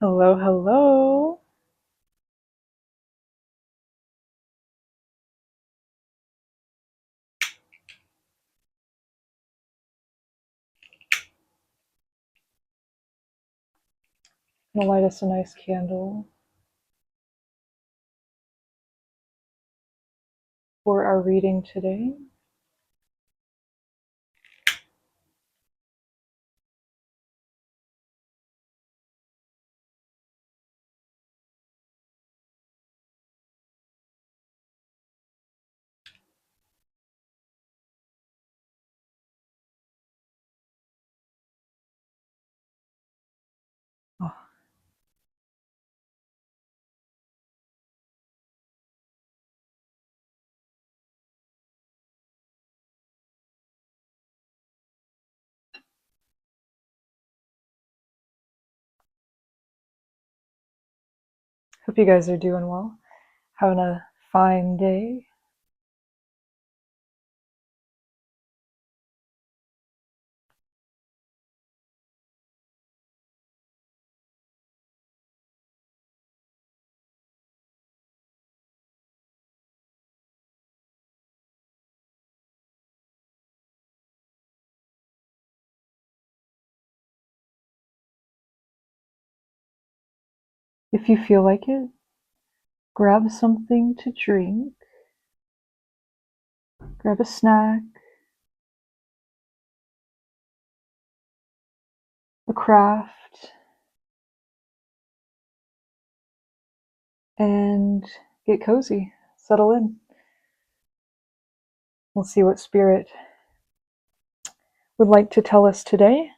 Hello, hello. I'm gonna light us a nice candle for our reading today. Oh, hope you guys are doing well. Having a fine day. If you feel like it, grab something to drink, grab a snack, a craft, and get cozy. Settle in. We'll see what Spirit would like to tell us today.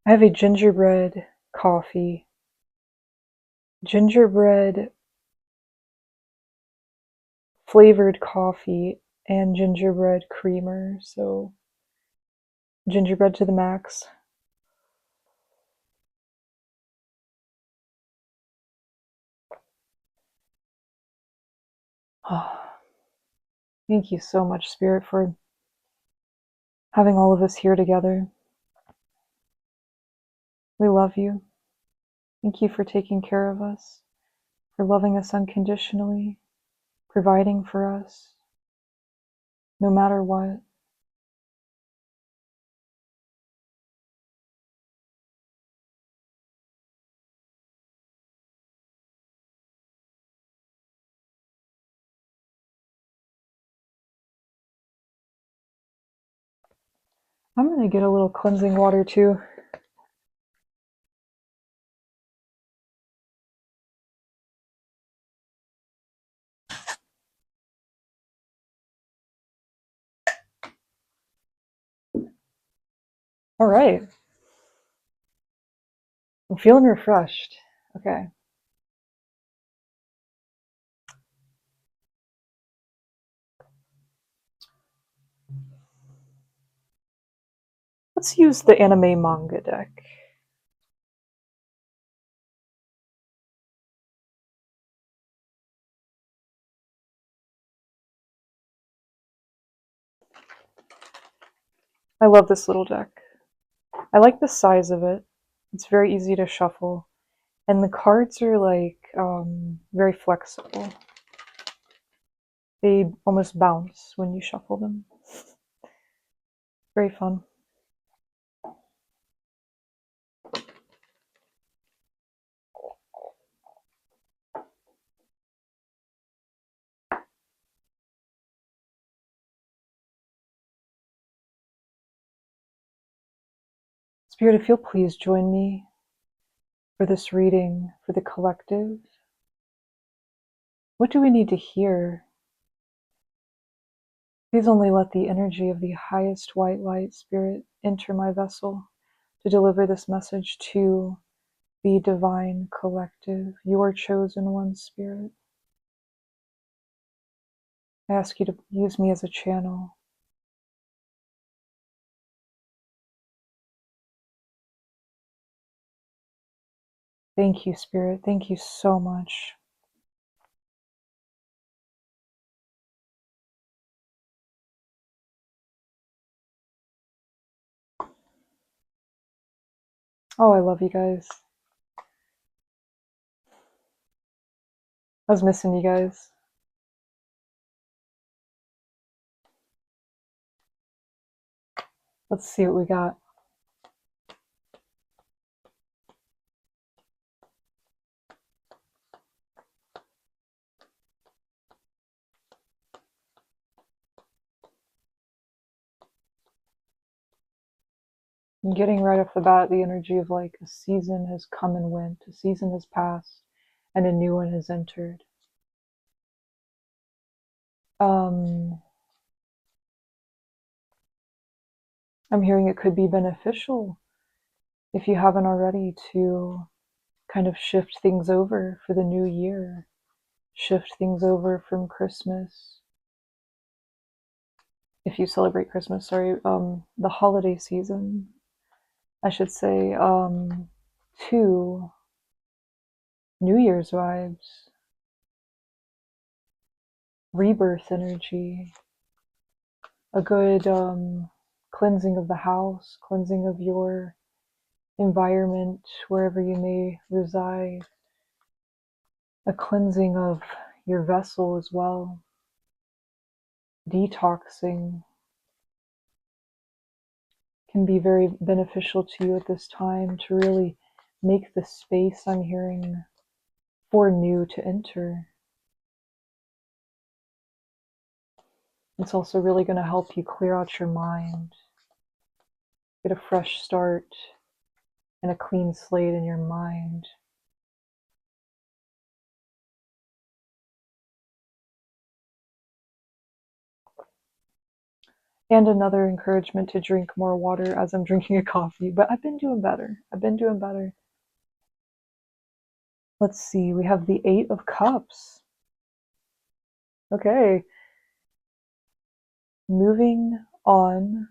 I have a gingerbread coffee, gingerbread flavored coffee, and gingerbread creamer. So gingerbread to the max. Oh, thank you so much, Spirit, for having all of us here together. We love you. Thank you for taking care of us, for loving us unconditionally, providing for us, no matter what. I'm going to get a little cleansing water too. All right. I'm feeling refreshed. Okay. Let's use the anime manga deck. I love this little deck. I like the size of it. It's very easy to shuffle. And the cards are like very flexible. They almost bounce when you shuffle them. Very fun. Spirit, if you'll please join me for this reading for the collective. What do we need to hear? Please only let the energy of the highest white light, Spirit, enter my vessel to deliver this message to the divine collective, your chosen one, Spirit. I ask you to use me as a channel. Thank you, Spirit. Thank you so much. Oh, I love you guys. I was missing you guys. Let's see what we got. I'm getting right off the bat the energy of like a season has come and went, a season has passed, and a new one has entered. I'm hearing it could be beneficial, if you haven't already, to kind of shift things over for the new year, shift things over from Christmas. If you celebrate Christmas, sorry, the holiday season, I should say, to New Year's vibes, rebirth energy, a good cleansing of the house, cleansing of your environment, wherever you may reside, a cleansing of your vessel as well, detoxing can be very beneficial to you at this time to really make the space, I'm hearing, for new to enter. It's also really going to help you clear out your mind, get a fresh start and a clean slate in your mind. And another encouragement to drink more water as I'm drinking a coffee, but I've been doing better. I've been doing better. Let's see, we have the 8 of Cups. Okay. Moving on.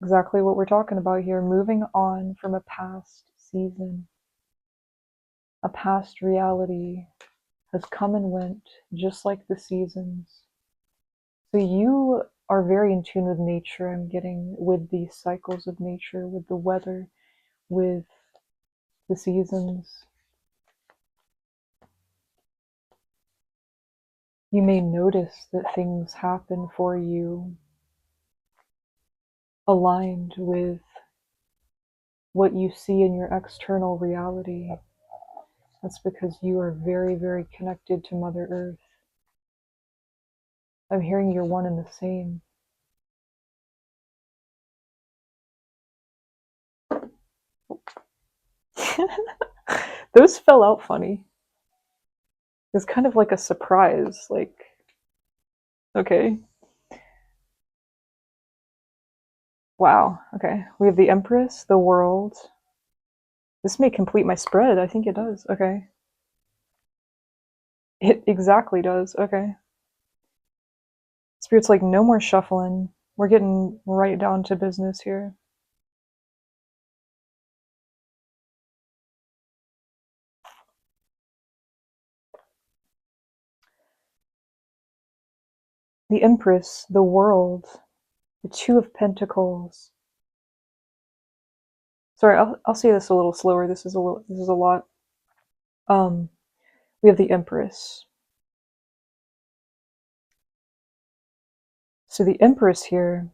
Exactly what we're talking about here. Moving on from a past season. A past reality has come and went, just like the seasons. So you are very in tune with nature, I'm getting, with the cycles of nature, with the weather, with the seasons. You may notice that things happen for you aligned with what you see in your external reality. That's because you are very, very connected to Mother Earth. I'm hearing you're one and the same. Those fell out funny. It's kind of like a surprise, like, okay. Wow, okay. We have the Empress, the World. This may complete my spread. I think it does. Okay. It exactly does. Okay. Spirit's like, no more shuffling. We're getting right down to business here. The Empress, the World, the 2 of Pentacles. Sorry, I'll say this a little slower. This is a lot. We have the Empress. So the Empress here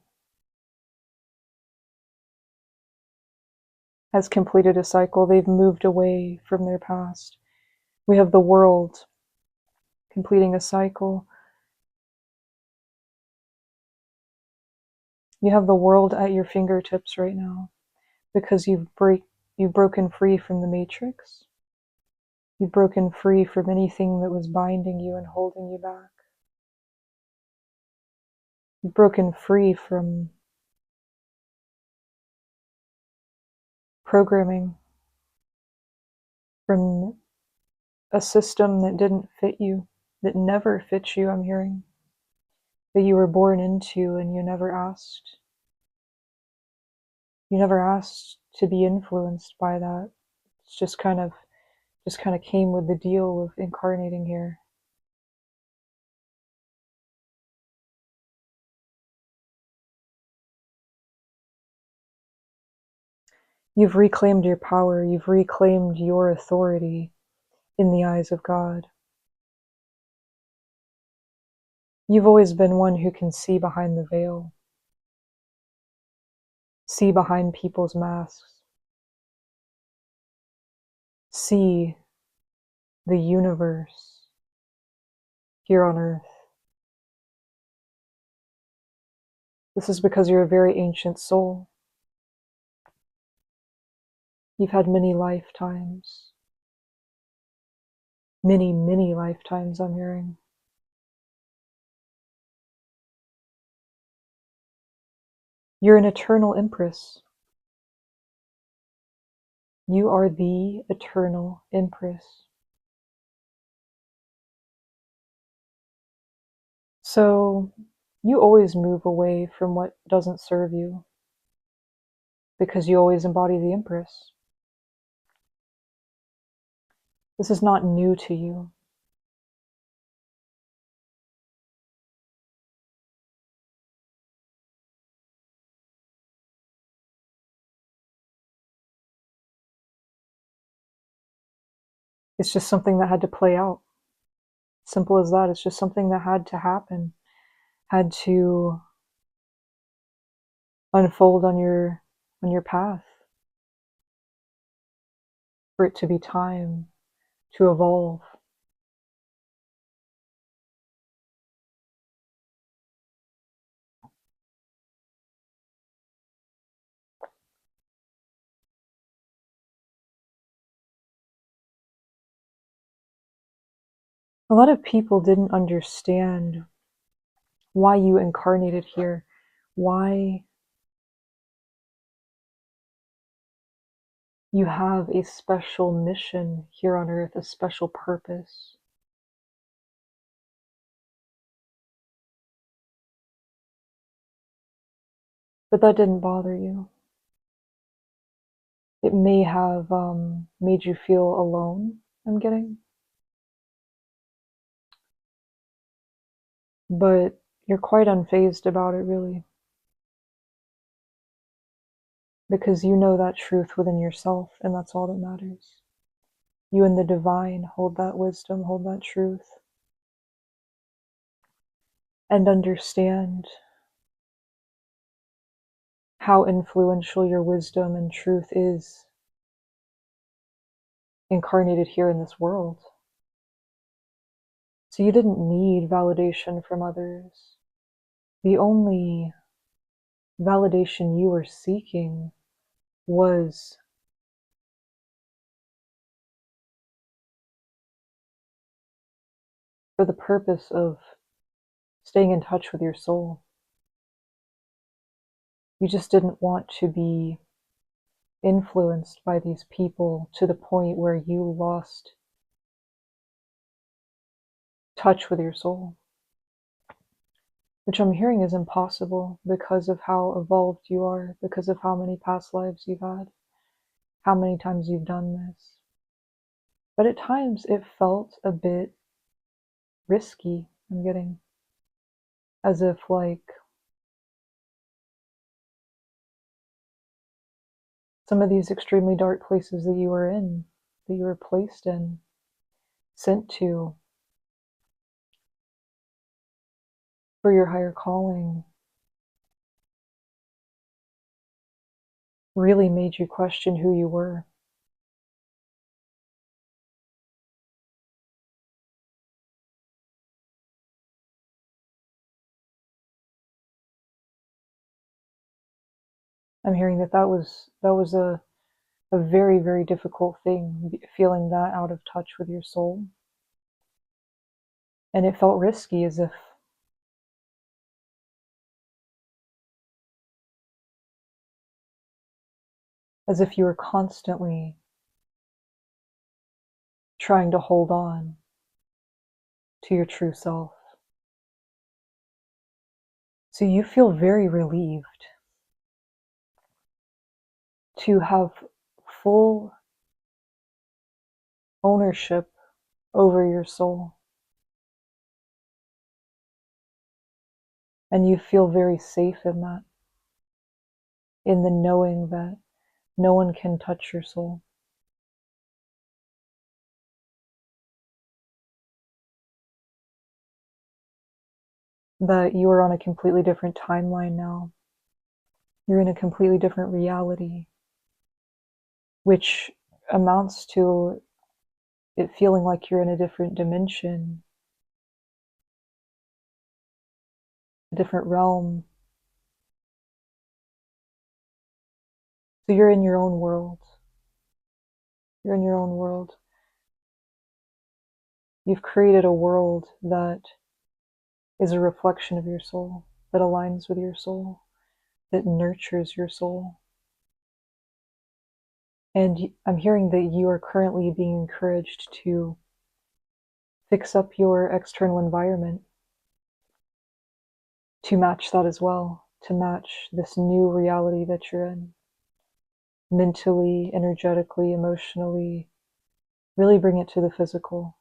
has completed a cycle. They've moved away from their past. We have the World completing a cycle. You have the world at your fingertips right now because you've broken free from the matrix. You've broken free from anything that was binding you and holding you back. You've broken free from programming, from a system that didn't fit you, that never fits you, I'm hearing, that you were born into and you never asked. You never asked to be influenced by that. It's just kind of came with the deal of incarnating here. You've reclaimed your power. You've reclaimed your authority in the eyes of God. You've always been one who can see behind the veil, see behind people's masks, see the universe here on earth. This is because you're a very ancient soul. You've had many lifetimes. Many, many lifetimes, I'm hearing. You're an eternal empress. You are the eternal empress. So you always move away from what doesn't serve you because you always embody the empress. This is not new to you. It's just something that had to play out. Simple as that. It's just something that had to happen, had to unfold on your path for it to be time to evolve. A lot of people didn't understand why you incarnated here, why you have a special mission here on earth, a special purpose. But that didn't bother you. It may have made you feel alone, I'm getting. But you're quite unfazed about it, really. Because you know that truth within yourself, and that's all that matters. You and the divine hold that wisdom, hold that truth, and understand how influential your wisdom and truth is incarnated here in this world. So you didn't need validation from others. The only validation you were seeking was for the purpose of staying in touch with your soul. You just didn't want to be influenced by these people to the point where you lost touch with your soul, which I'm hearing is impossible because of how evolved you are, because of how many past lives you've had, how many times you've done this. But at times it felt a bit risky, I'm getting, as if like some of these extremely dark places that you were in, that you were placed in, sent to for your higher calling, really made you question who you were. I'm hearing that was a very, very difficult thing, feeling that out of touch with your soul. And it felt risky, as if you were constantly trying to hold on to your true self. So you feel very relieved to have full ownership over your soul. And you feel very safe in that, in the knowing that no one can touch your soul. That you are on a completely different timeline now. You're in a completely different reality, which amounts to it feeling like you're in a different dimension, a different realm. So you're in your own world. You're in your own world. You've created a world that is a reflection of your soul, that aligns with your soul, that nurtures your soul. And I'm hearing that you are currently being encouraged to fix up your external environment to match that as well, to match this new reality that you're in. Mentally, energetically, emotionally, really bring it to the physical.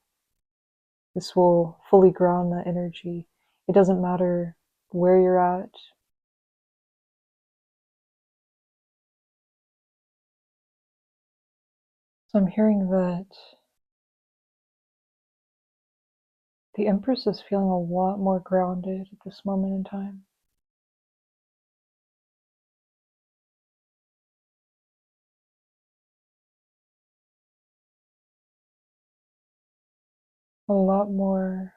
This will fully ground that energy. It doesn't matter where you're at. So I'm hearing that the Empress is feeling a lot more grounded at this moment in time. A lot more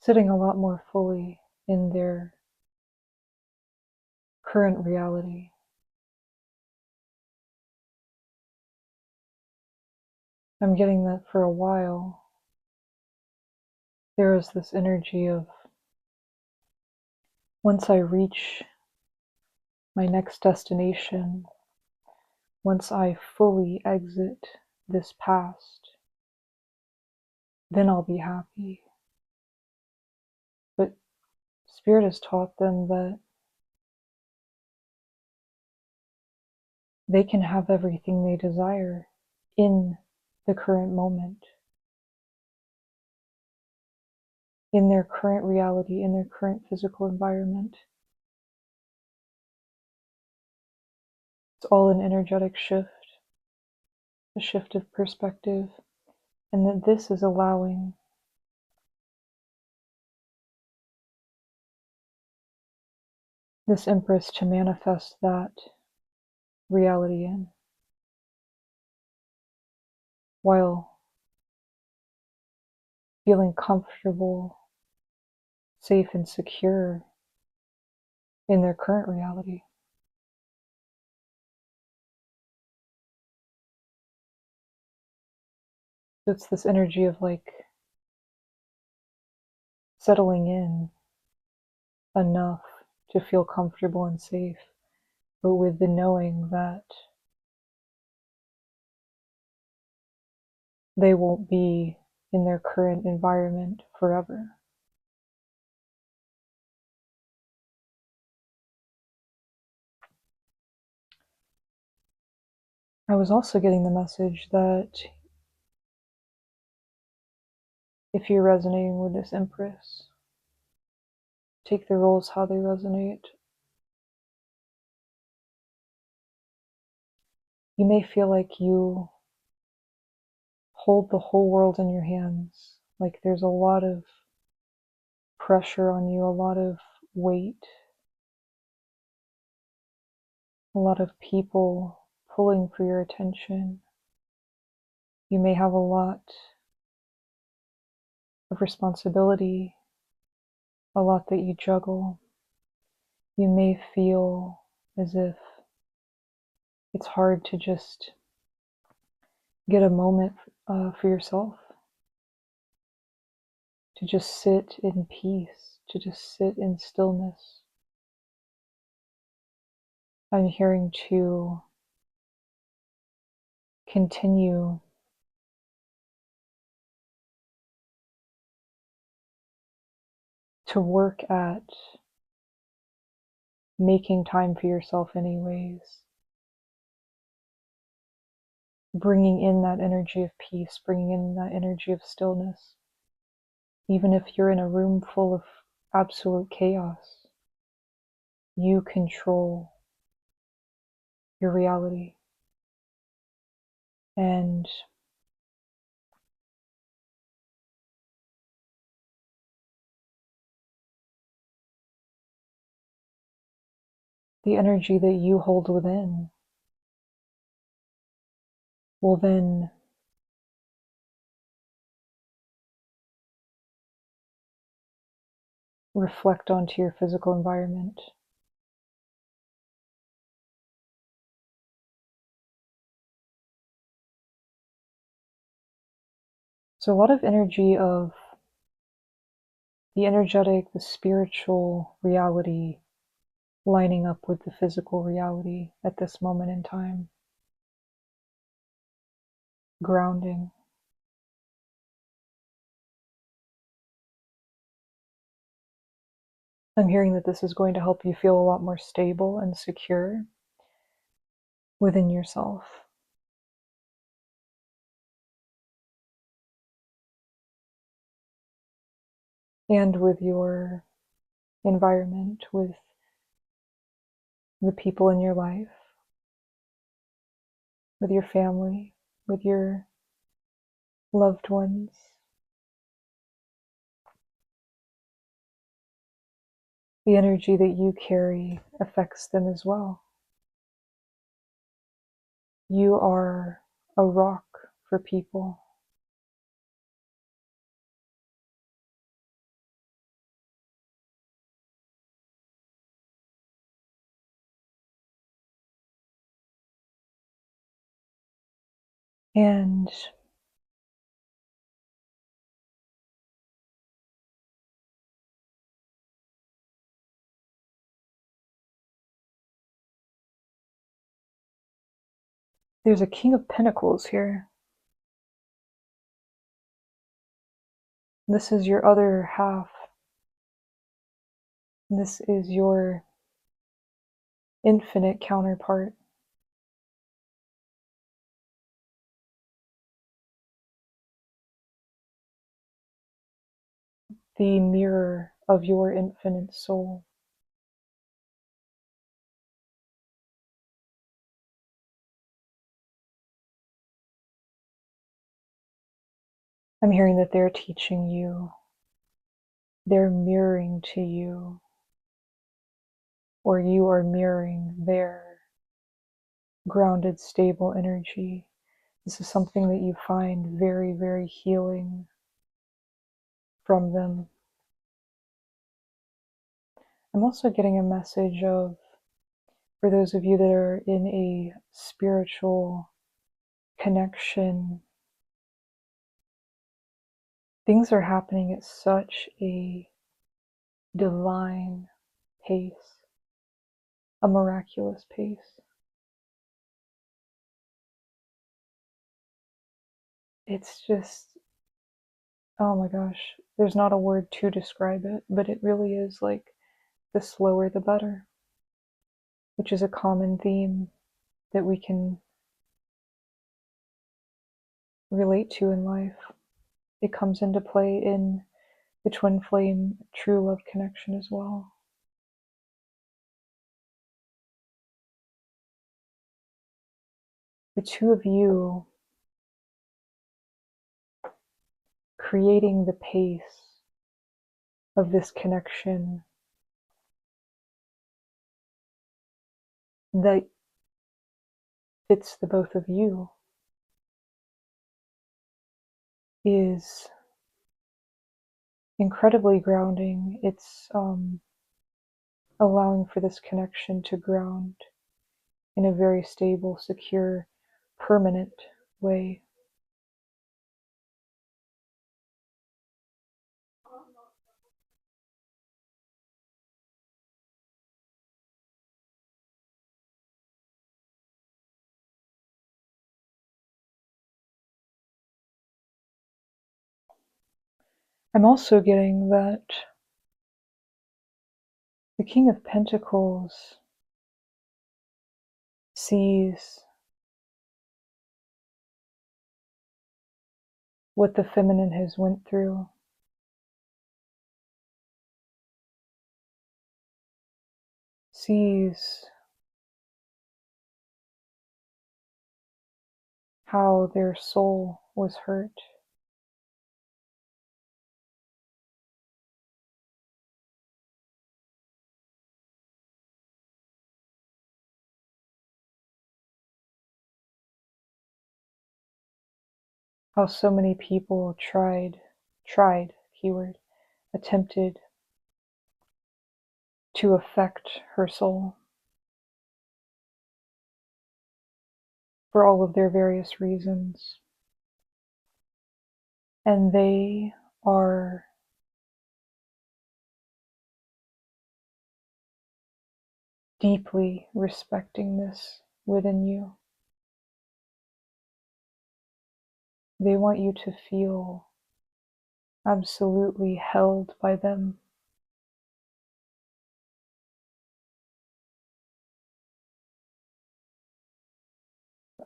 sitting a lot more fully in their current reality. I'm getting that for a while there is this energy of, once I reach my next destination, once I fully exit this past, then I'll be happy. But Spirit has taught them that they can have everything they desire in the current moment, in their current reality, in their current physical environment. It's all an energetic shift, a shift of perspective, and that this is allowing this Empress to manifest that reality in, while feeling comfortable, safe, and secure in their current reality. So it's this energy of like settling in enough to feel comfortable and safe, but with the knowing that they won't be in their current environment forever. I was also getting the message that if you're resonating with this Empress, take the roles how they resonate. You may feel like you hold the whole world in your hands, like there's a lot of pressure on you, a lot of weight, a lot of people pulling for your attention. You may have a lot of responsibility, a lot that you juggle. You may feel as if it's hard to just get a moment for yourself, to just sit in peace, to just sit in stillness. I'm hearing too continue to work at making time for yourself anyways, bringing in that energy of peace, bringing in that energy of stillness. Even if you're in a room full of absolute chaos, you control your reality. And the energy that you hold within will then reflect onto your physical environment. So a lot of energy of the energetic, the spiritual reality lining up with the physical reality at this moment in time. Grounding. I'm hearing that this is going to help you feel a lot more stable and secure within yourself. And with your environment, with the people in your life, with your family, with your loved ones. The energy that you carry affects them as well. You are a rock for people. And there's a King of Pentacles here. This is your other half. This is your infinite counterpart. The mirror of your infinite soul. I'm hearing that they're teaching you, they're mirroring to you, or you are mirroring their grounded, stable energy. This is something that you find very, very healing from them. I'm also getting a message of, for those of you that are in a spiritual connection, things are happening at such a divine pace, a miraculous pace. It's just, oh my gosh, there's not a word to describe it, but it really is like the slower the better, which is a common theme that we can relate to in life. It comes into play in the twin flame true love connection as well. The two of you creating the pace of this connection that fits the both of you is incredibly grounding. It's allowing for this connection to ground in a very stable, secure, permanent way. I'm also getting that the King of Pentacles sees what the feminine has went through, sees how their soul was hurt, how so many people attempted to affect her soul for all of their various reasons. And they are deeply respecting this within you. They want you to feel absolutely held by them.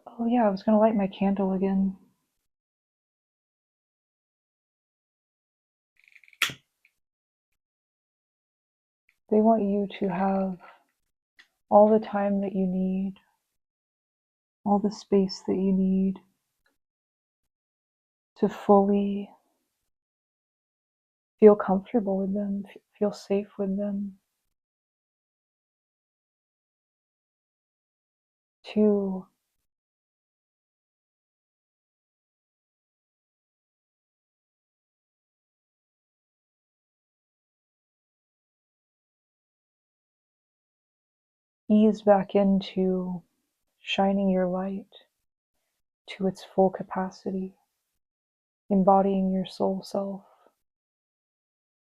Oh yeah, I was going to light my candle again. They want you to have all the time that you need, all the space that you need to fully feel comfortable with them, feel safe with them, to ease back into shining your light to its full capacity, embodying your soul self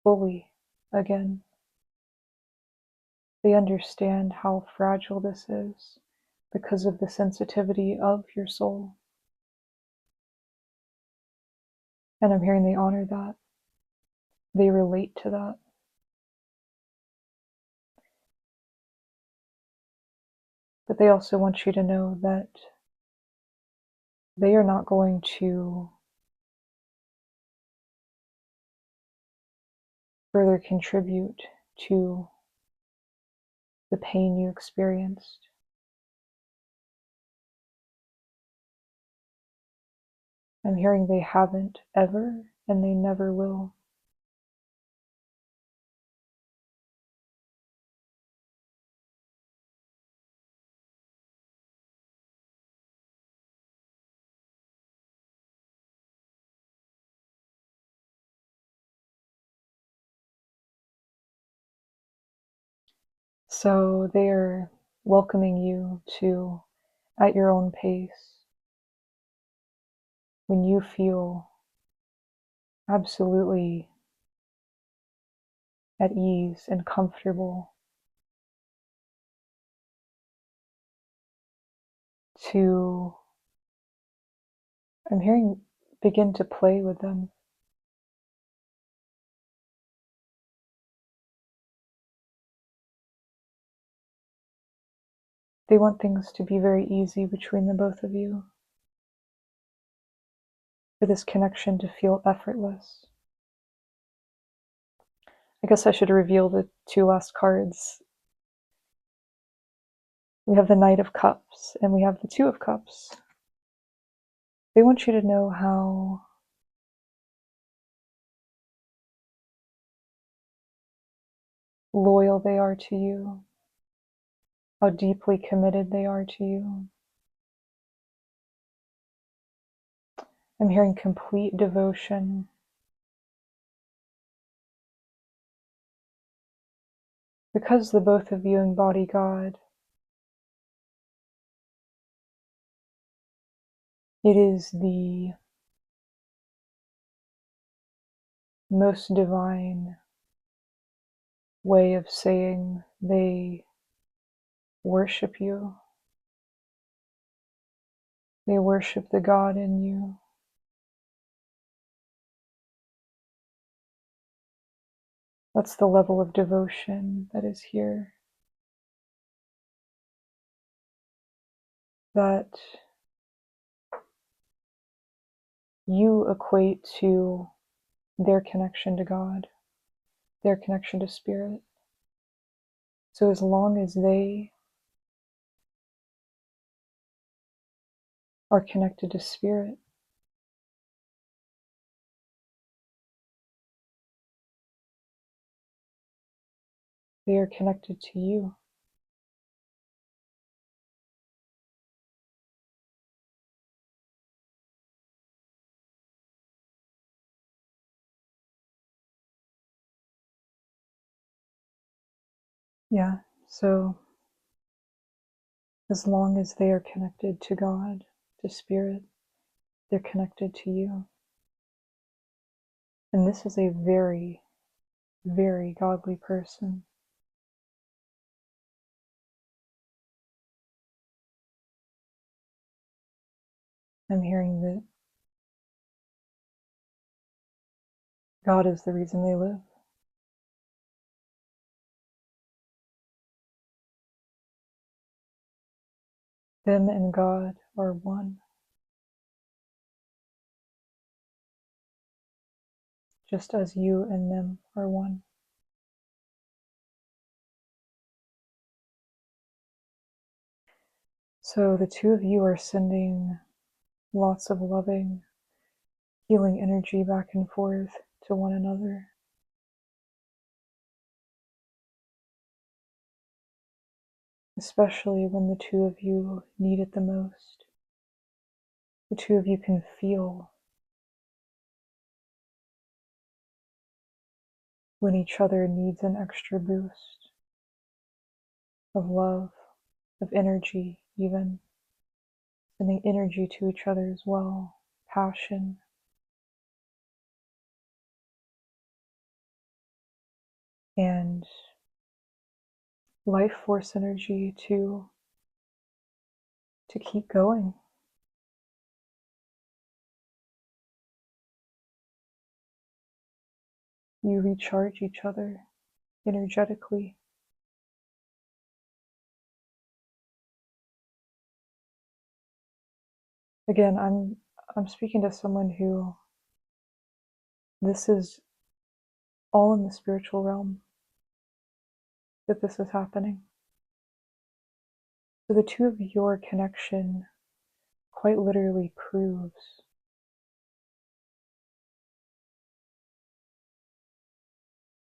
fully again. They understand how fragile this is because of the sensitivity of your soul. And I'm hearing they honor that. They relate to that. But they also want you to know that they are not going to further contribute to the pain you experienced. I'm hearing they haven't ever, and they never will. So they are welcoming you to, at your own pace, when you feel absolutely at ease and comfortable, to, I'm hearing, begin to play with them. They want things to be very easy between the both of you, for this connection to feel effortless. I guess I should reveal the two last cards. We have the Knight of Cups and we have the Two of Cups. They want you to know how loyal they are to you, how deeply committed they are to you. I'm hearing complete devotion. Because the both of you embody God, it is the most divine way of saying they worship you. They worship the God in you. That's the level of devotion that is here. That you equate to their connection to God, their connection to spirit. So as long as they are connected to spirit, they are connected to you. Yeah, so as long as they are connected to God, to spirit, they're connected to you. And this is a very, very godly person. I'm hearing that God is the reason they live. Them and God are one, just as you and them are one. So the two of you are sending lots of loving, healing energy back and forth to one another. Especially when the two of you need it the most. The two of you can feel when each other needs an extra boost of love, of energy even, sending energy to each other as well, passion. And life force energy to keep going. You recharge each other energetically. Again, I'm speaking to someone who this is all in the spiritual realm that this is happening. So the two of your connection quite literally proves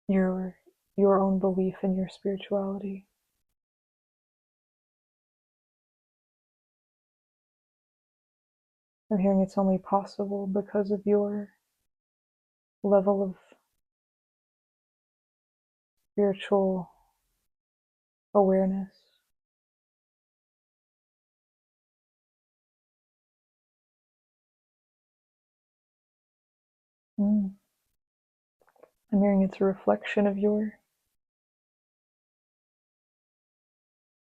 your own belief in your spirituality. I'm hearing it's only possible because of your level of spiritual awareness. I'm hearing it's a reflection of your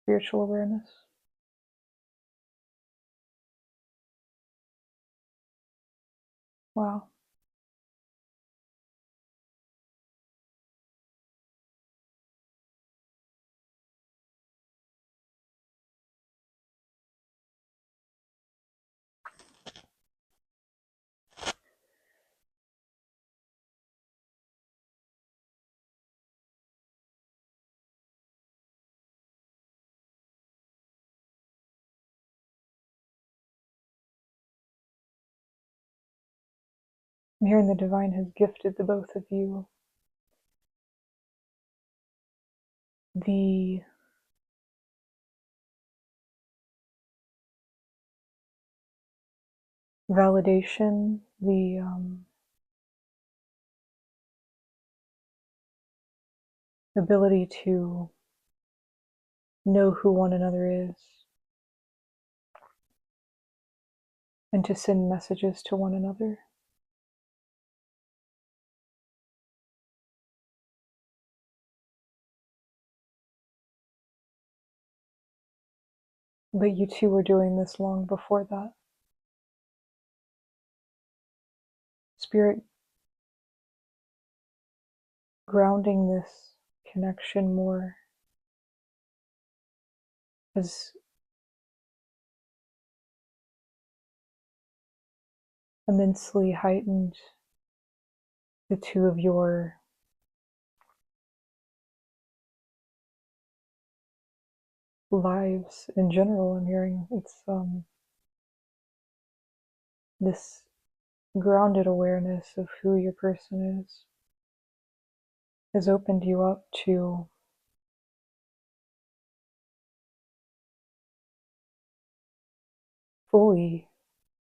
spiritual awareness. Wow. I'm hearing the divine has gifted the both of you the validation, the ability to know who one another is and to send messages to one another. But you two were doing this long before that. Spirit grounding this connection more has immensely heightened the two of your lives in general. I'm hearing it's this grounded awareness of who your person is has opened you up to fully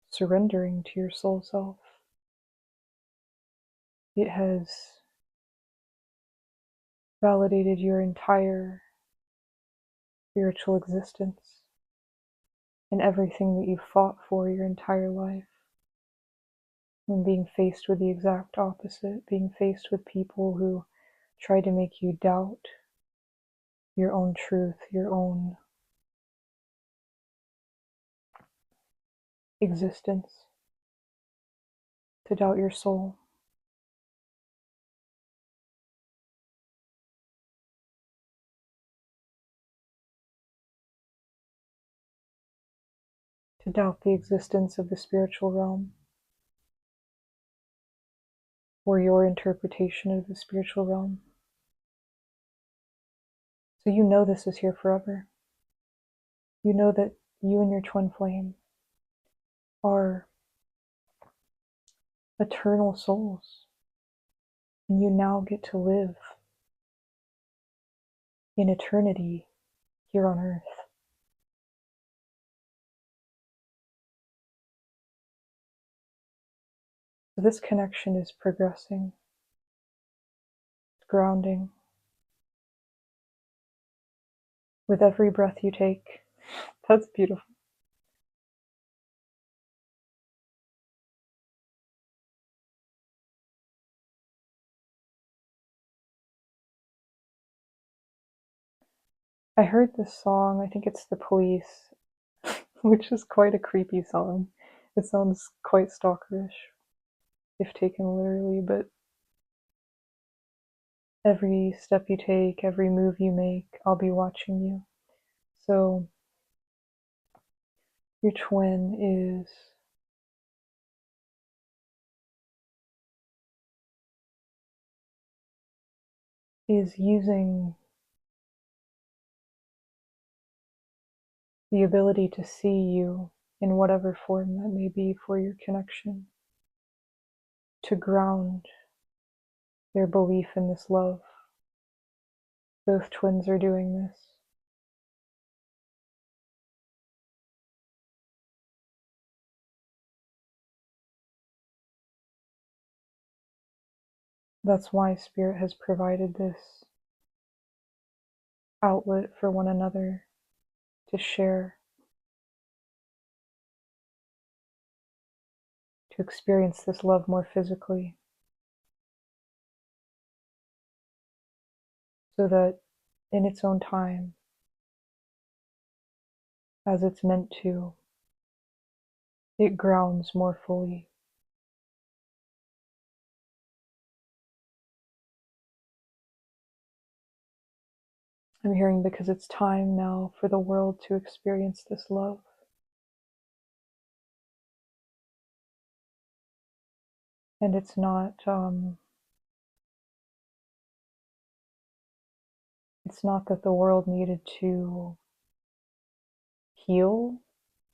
surrendering to your soul self. It has validated your entire spiritual existence and everything that you've fought for your entire life. When being faced with the exact opposite, being faced with people who try to make you doubt your own truth, your own existence, to doubt your soul. To doubt the existence of the spiritual realm, or your interpretation of the spiritual realm. So you know this is here forever. You know that you and your twin flame are eternal souls, and you now get to live in eternity here on earth. So this connection is progressing, grounding. With every breath you take. That's beautiful. I heard this song, I think it's The Police, which is quite a creepy song. It sounds quite stalkerish, if taken literally, but every step you take, every move you make, I'll be watching you. So your twin is using the ability to see you in whatever form that may be for your connection, to ground their belief in this love. Both twins are doing this. That's why Spirit has provided this outlet for one another to share, to experience this love more physically, so that in its own time, as it's meant to, it grounds more fully. I'm hearing because it's time now for the world to experience this love. And it's not that the world needed to heal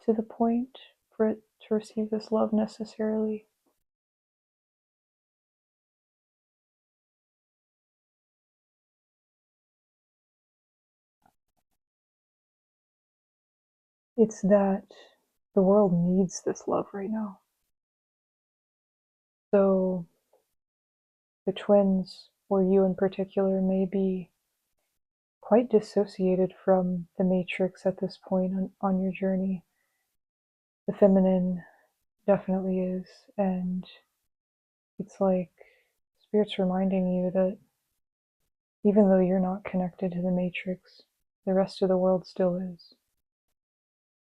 to the point for it to receive this love necessarily. It's that the world needs this love right now. So the twins, or you in particular, may be quite dissociated from the matrix at this point on your journey. The feminine definitely is, and it's like Spirit's reminding you that even though you're not connected to the matrix, the rest of the world still is.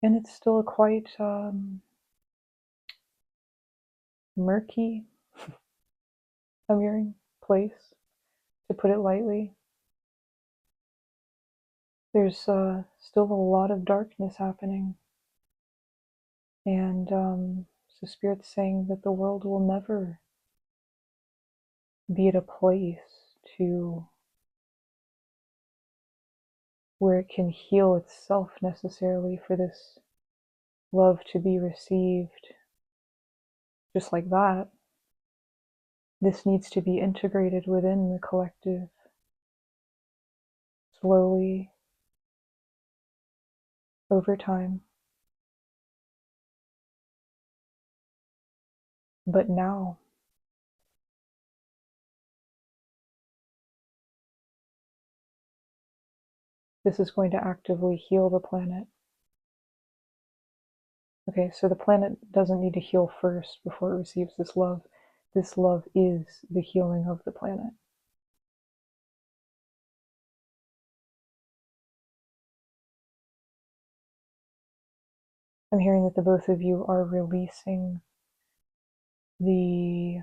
And it's still a quite murky, I'm hearing, place. to put it lightly. There's still a lot of darkness happening. And so Spirit's saying that the world will never be at a place to where it can heal itself necessarily for this love to be received just like that. This needs to be integrated within the collective slowly over time. But now, this is going to actively heal the planet. Okay, so the planet doesn't need to heal first before it receives this love. This love is the healing of the planet. I'm hearing that the both of you are releasing the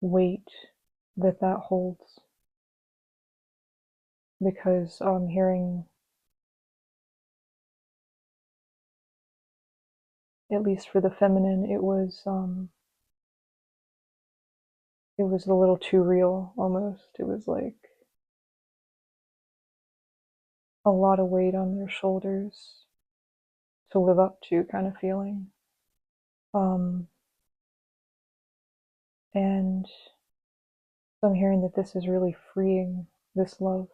weight that holds, because I'm hearing, at least for the feminine, it was a little too real almost. It was like a lot of weight on their shoulders to live up to kind of feeling. And so I'm hearing that this is really freeing this love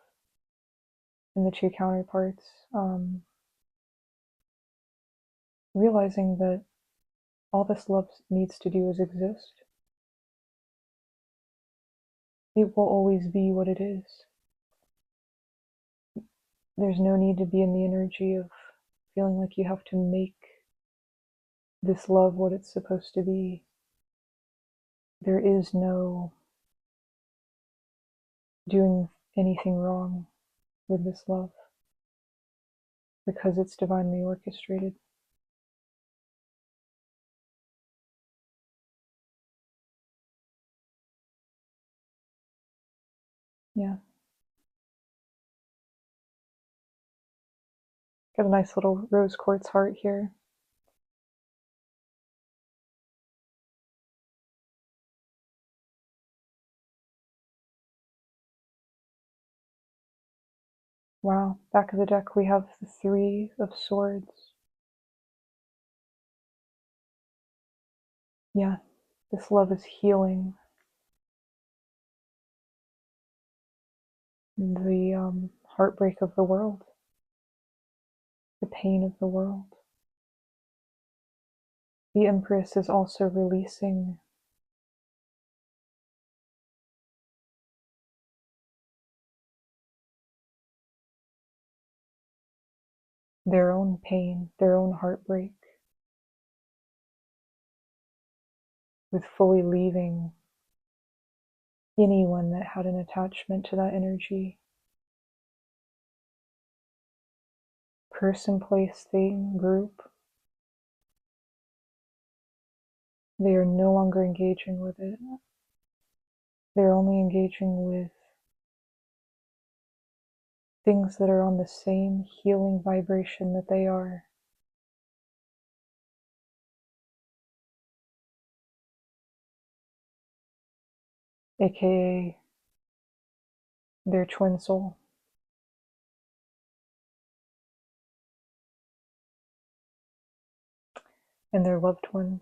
in the two counterparts, realizing that all this love needs to do is exist. It will always be what it is. There's no need to be in the energy of feeling like you have to make this love what it's supposed to be. There is no doing anything wrong with this love because it's divinely orchestrated. Yeah. Got a nice little rose quartz heart here. Wow, back of the deck we have the Three of Swords. Yeah, this love is healing the heartbreak of the world, the pain of the world. The Empress is also releasing their own pain, their own heartbreak, with fully leaving anyone that had an attachment to that energy. Person, place, thing, group. They are no longer engaging with it. They're only engaging with things that are on the same healing vibration that they are. AKA their twin soul. And their loved ones.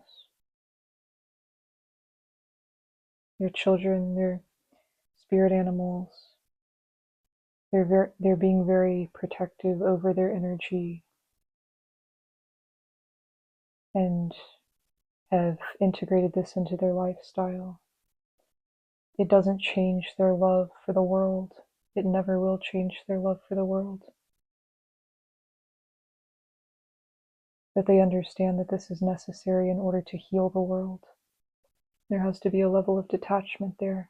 Their children, their spirit animals. They're being very protective over their energy and have integrated this into their lifestyle. It doesn't change their love for the world. It never will change their love for the world. But they understand that this is necessary in order to heal the world. There has to be a level of detachment there.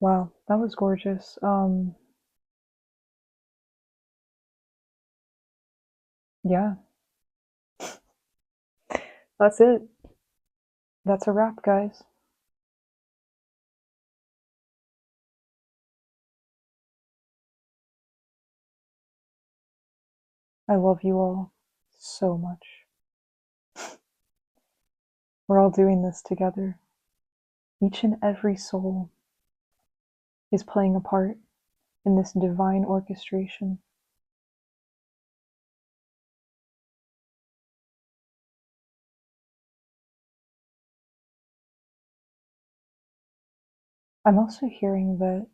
Wow, that was gorgeous. Yeah. That's it. That's a wrap, guys. I love you all so much. We're all doing this together. Each and every soul is playing a part in this divine orchestration. I'm also hearing that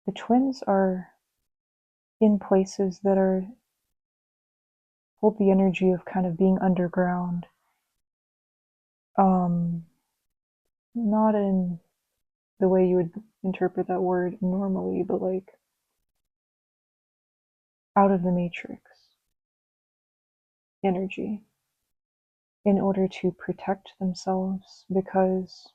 the twins are in places that hold the energy of kind of being underground. Not in the way you would interpret that word normally, but like out of the matrix energy in order to protect themselves, because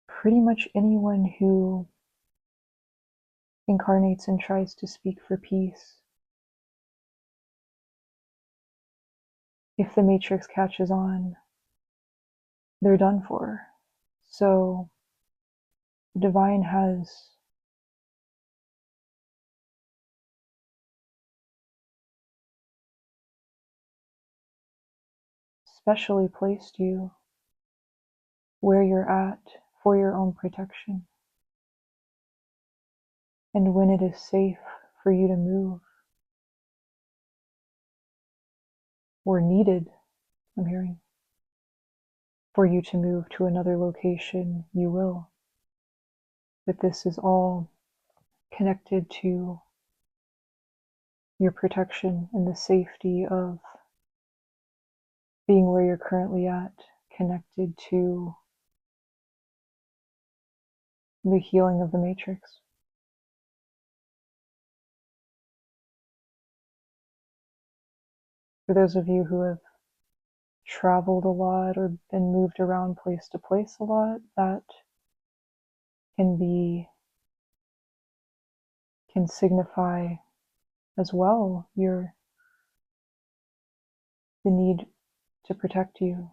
pretty much anyone who incarnates and tries to speak for peace, if the matrix catches on, they're done for. So the divine has specially placed you where you're at for your own protection. And when it is safe for you to move, or needed, I'm hearing, for you to move to another location, you will. But this is all connected to your protection and the safety of being where you're currently at, connected to the healing of the matrix. For those of you who have traveled a lot or been moved around place to place a lot, that can signify as well the need to protect you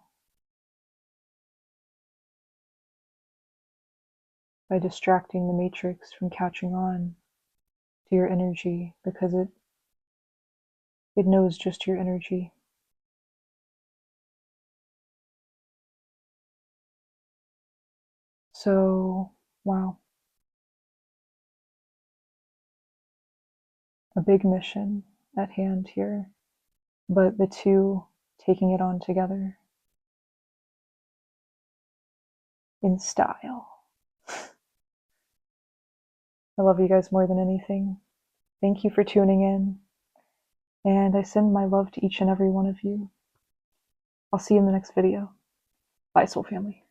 by distracting the matrix from catching on to your energy, because it knows just your energy. So, wow. A big mission at hand here, but the two taking it on together in style. I love you guys more than anything. Thank you for tuning in, and I send my love to each and every one of you. I'll see you in the next video. Bye, soul family.